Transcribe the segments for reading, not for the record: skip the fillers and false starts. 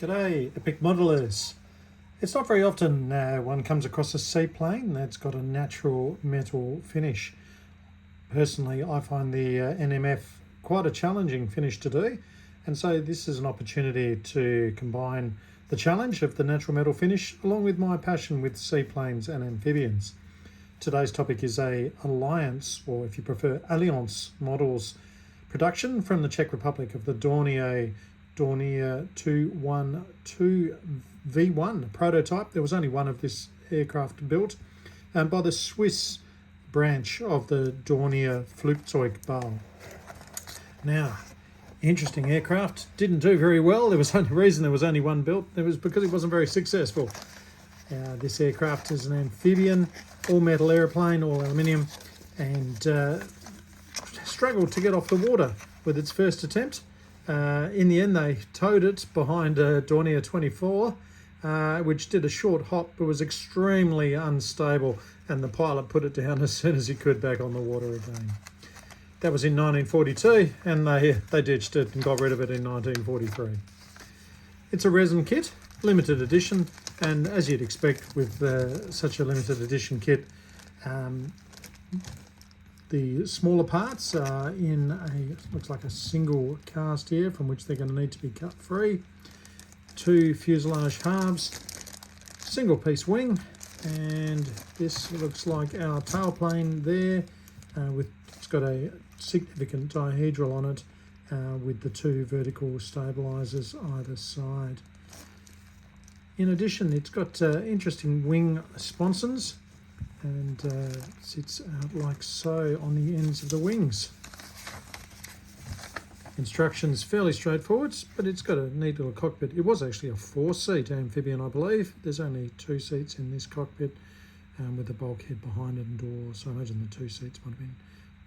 G'day, Epic Modelers. It's not very often one comes across a seaplane that's got a natural metal finish. Personally, I find the NMF quite a challenging finish to do, and so this is an opportunity to combine the challenge of the natural metal finish along with my passion with seaplanes and amphibians. Today's topic is a Alliance, or if you prefer Alliance models production from the Czech Republic of the Dornier Do212 V1 prototype. There was only one of this aircraft built, and by the Swiss branch of the Dornier Flugzeugbau. Now, interesting aircraft, didn't do very well. There was only reason there was only one built. It was because it wasn't very successful. This aircraft is an amphibian, all metal airplane, all aluminium, and struggled to get off the water with its first attempt. In the end, they towed it behind a Dornier 24, which did a short hop but was extremely unstable, and the pilot put it down as soon as he could back on the water again. That was in 1942, and they ditched it and got rid of it in 1943. It's a resin kit, limited edition, and as you'd expect with such a limited edition kit, the smaller parts are in looks like a single cast here from which they're going to need to be cut free. 2 fuselage halves, single piece wing, and this looks like our tailplane there it's got a significant dihedral on it with the 2 vertical stabilizers either side. In addition, it's got interesting wing sponsons, and sits out like so on the ends of the wings. Instructions fairly straightforward, but it's got a neat little cockpit. It was actually a 4-seat amphibian, I believe. There's only 2 seats in this cockpit, with a bulkhead behind it and doors. So I imagine the 2 seats might have been,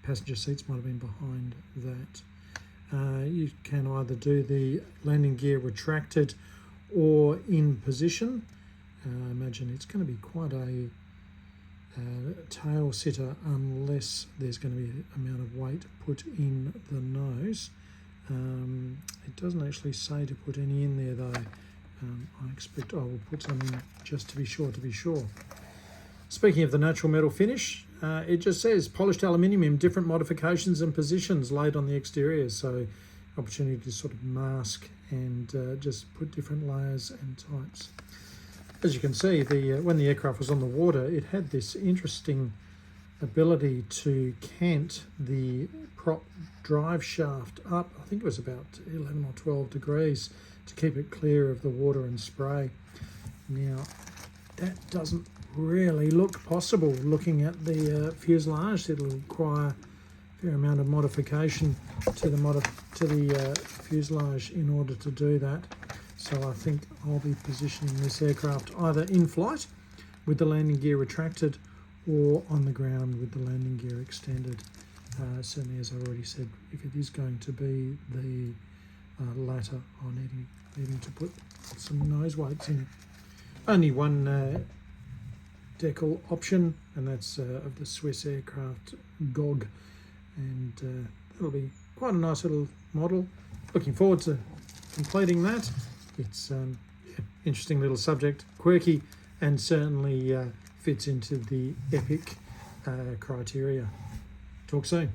passenger seats might have been behind that. You can either do the landing gear retracted or in position. I imagine it's going to be quite a tail sitter unless there's going to be an amount of weight put in the nose. It doesn't actually say to put any in there though. I expect I will put some in just to be sure. Speaking of the natural metal finish, it just says polished aluminium in different modifications and positions laid on the exterior, so opportunity to sort of mask and just put different layers and types. As you can see, when the aircraft was on the water, it had this interesting ability to cant the prop drive shaft up. I think it was about 11 or 12 degrees to keep it clear of the water and spray. Now, that doesn't really look possible looking at the fuselage. It'll require a fair amount of modification to the fuselage in order to do that. So I think I'll be positioning this aircraft either in flight with the landing gear retracted or on the ground with the landing gear extended. Certainly, as I already said, if it is going to be the latter, I'm needing to put some nose weights in. Only one decal option, and that's of the Swiss aircraft GOG, and that'll be quite a nice little model. Looking forward to completing that. It's interesting little subject, quirky, and certainly fits into the epic criteria. Talk soon.